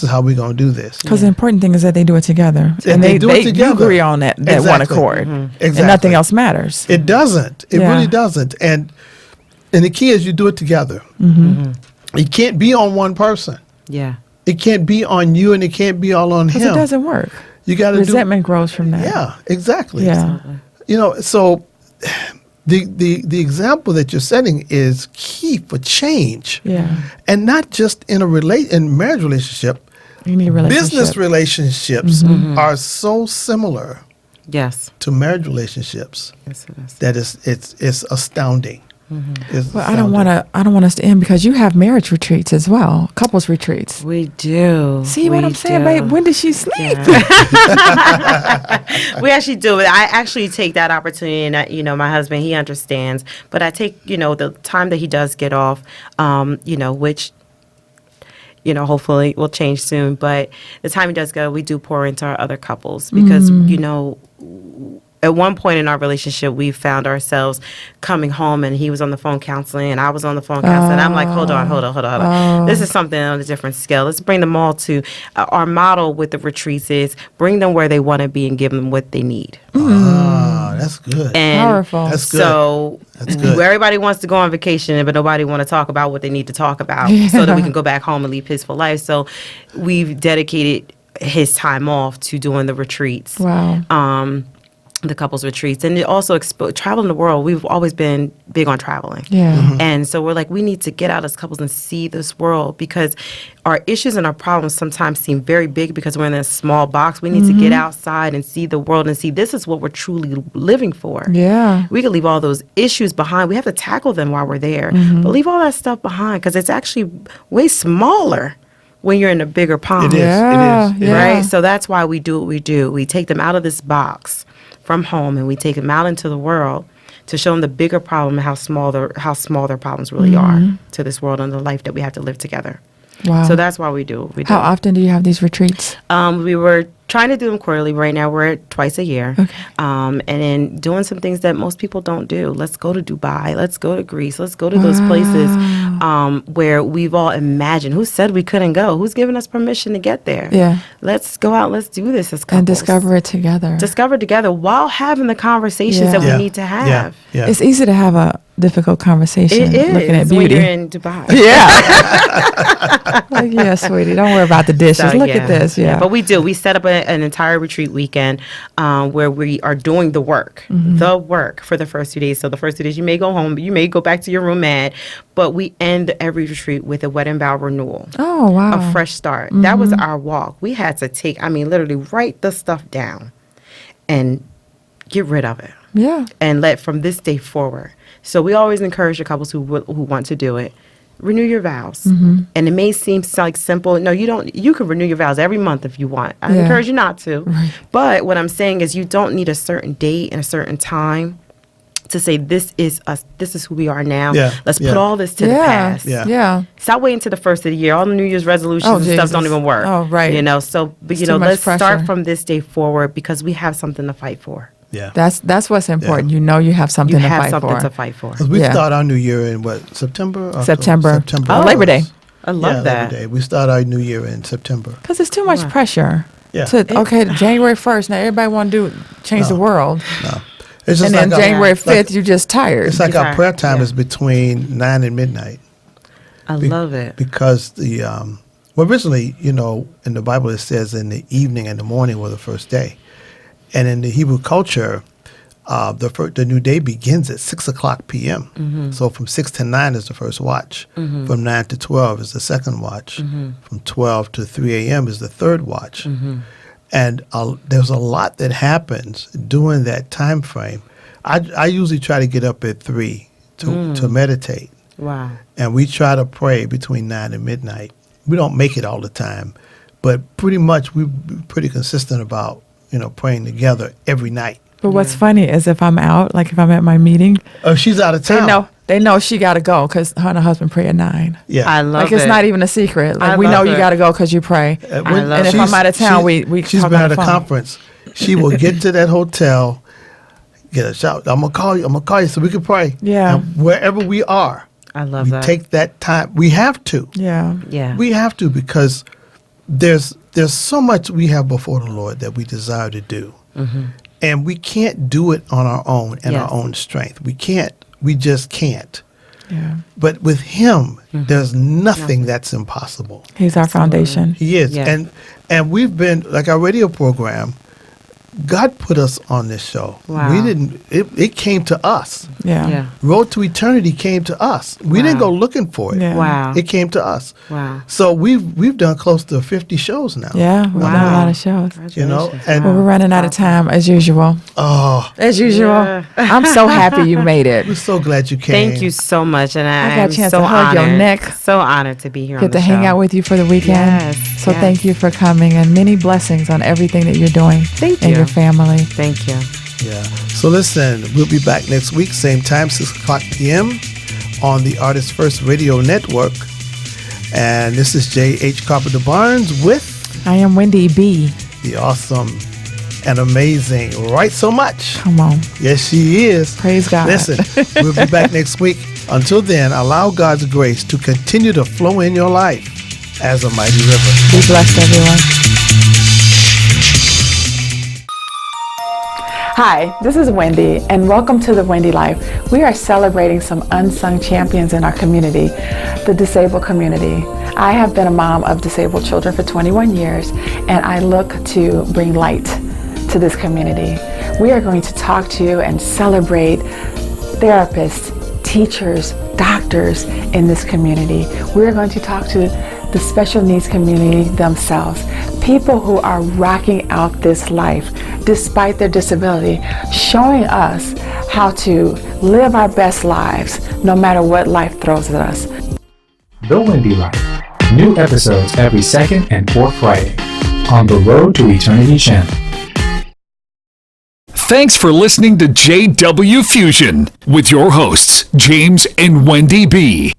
how we're gonna do this. Because the important thing is that they do it together. And they do it You together. agree on that one Exactly. accord. And Exactly. nothing else matters. It doesn't. It Yeah. really doesn't. And the key is you do it together. It can't be on one person. Yeah. It can't be on you, and it can't be all on Because him. it doesn't work. You got to do. Resentment grows from that. Yeah, exactly. Yeah. So the example that you're setting is key for change. Yeah. And not just in in marriage relationship. You need a relationship. Business relationships are so similar Yes. to marriage relationships Yes, it is. that it's astounding. It's Well, I don't astounding. want us to end because you have marriage retreats as well, couples retreats. We do. See what I'm saying, babe? When did she sleep? We actually do it. I actually take that opportunity, and my husband, he understands. But I take, the time that he does get off, which, hopefully will change soon. But the time he does go, we do pour into our other couples because, at one point in our relationship, we found ourselves coming home and he was on the phone counseling and I was on the phone counseling. I'm like, hold on. This is something on a different scale. Let's bring them all to our model with the retreats is bring them where they want to be and give them what they need. That's good. And Powerful. That's good. So good. everybody wants to go on vacation, but nobody want to talk about what they need to talk about so that we can go back home and lead peaceful life. So we've dedicated his time off to doing the retreats. Wow. The couples retreats, and it also traveling the world. We've always been big on traveling, and so we're like, we need to get out as couples and see this world because our issues and our problems sometimes seem very big because we're in a small box. We need to get outside and see the world and see this is what we're truly living for. Yeah. We can leave all those issues behind. We have to tackle them while we're there, but leave all that stuff behind because it's actually way smaller when you're in a bigger pond. It is. Yeah, It is. yeah. Right? So that's why we do what we do. We take them out of this box from home and we take them out into the world to show them the bigger problem and how small their problems really are to this world and the life that we have to live together. Wow. So that's why we do what we do. How often do you have these retreats? We were trying to do them quarterly. Right now we're at twice a year. Okay. And then doing some things that most people don't do. Let's go to Dubai. Let's go to Greece. Let's go to those places where we've all imagined. Who said we couldn't go? Who's given us permission to get there? Yeah. Let's go out. Let's do this as couples. And discover it together. Discover together while having the conversations that we need to have. Yeah. It's easy to have a difficult conversation It is looking at when beauty. you're in Dubai. Yeah. Like, yeah, sweetie, don't worry about the dishes. So, Look at this. Yeah. But we do. We set up an entire retreat weekend where we are doing the work for the first 2 days. So the first 2 days you may go home, you may go back to your room mad, but we end every retreat with a wedding vow renewal. Oh, wow. A fresh start. That was our walk. We had to literally write the stuff down and get rid of it. Yeah. And let from this day forward. So we always encourage the couples who want to do it. Renew your vows. And it may seem like simple. No, you don't. You can renew your vows every month if you want. I encourage you not to. Right. But what I'm saying is you don't need a certain date and a certain time to say this is us. This is who we are now. Yeah. Let's put all this to the past. Yeah. Stop waiting to the first of the year. All the New Year's resolutions and stuff don't even work. Oh, right. So It's but too much let's pressure. start from this day forward because we have something to fight for. Yeah. That's what's important. You know you have something You to have fight something for. to fight for. 'Cause we Yeah. start our new year in September? October? September. Oh, Labor Day. I love that. Labor Day. We start our new year in September. Because it's too much pressure. Yeah. January 1st. Now everybody want to change the world. No. It's just And then like January 5th, like- you're just tired. It's like our Exactly. prayer time Yeah. is between 9 and midnight. I love it. Because originally, in the Bible it says in the evening and the morning were the first day. And in the Hebrew culture, the new day begins at 6 o'clock p.m. So from 6 to 9 is the first watch. From 9 to 12 is the second watch. From 12 to 3 a.m. is the third watch. And there's a lot that happens during that time frame. I usually try to get up at 3 to meditate. Wow. And we try to pray between 9 and midnight. We don't make it all the time, but pretty much we're pretty consistent about, praying together every night. But what's funny is if I'm out, like if I'm at my meeting, Oh, she's out of town. they know she got to go because her and her husband pray at 9. Yeah. I love Like it. it's not even a secret. Like I we know love you it. got to go because you pray. I love And if it. I'm out of town, we she's talk been on at the a phone. conference. She will get to that hotel, get a shout. I'm gonna call you so we can pray. Yeah. And wherever we are, I love we that. take that time. We have to. Yeah. Yeah. We have to because there's so much we have before the Lord that we desire to do. And we can't do it on our own and our Yes. own strength. We can't. We just can't. Yeah. But with Him, there's nothing that's impossible. He's our foundation. He is. Yeah. And we've been, like our radio program, God put us on this show. Wow. We didn't, it came to us. Yeah. Yeah. Road to Eternity came to us. We didn't Wow. go looking for it. Yeah. Wow. It came to us. Wow. So we've done close to 50 shows now. Yeah. We've done a Wow. lot of shows. You know, Congratulations. and- Well, we're running out of time as usual. Oh, As usual. Yeah. I'm so happy you made it. we're so glad you came. Thank you so much, and I got a I'm chance so to hug your honored. neck. So honored to be here. on Get the to hang show. out with you for the weekend. Yes, So yes. thank you for coming and many blessings on everything that you're doing Thank and you. your family. Thank you. Yeah. So listen, we'll be back next week, same time, 6 o'clock p.m. on the Artist First Radio Network. And this is J.H. Carpenter Barnes with I am Wendy B. the awesome and amazing. Right so much. Come on. Yes, she is. Praise God. Listen, we'll be back next week. Until then, allow God's grace to continue to flow in your life as a mighty river. Be blessed, everyone. Hi, this is Wendy, and welcome to the Wendy Life. We are celebrating some unsung champions in our community, the disabled community. I have been a mom of disabled children for 21 years, and I look to bring light to this community. We are going to talk to and celebrate therapists, teachers, doctors in this community. We're going to talk to the special needs community themselves, people who are rocking out this life despite their disability, showing us how to live our best lives no matter what life throws at us. The Wendy Life. New episodes every second and fourth Friday on the Road to Eternity channel. Thanks for listening to JW Fusion with your hosts, James and Wendy B.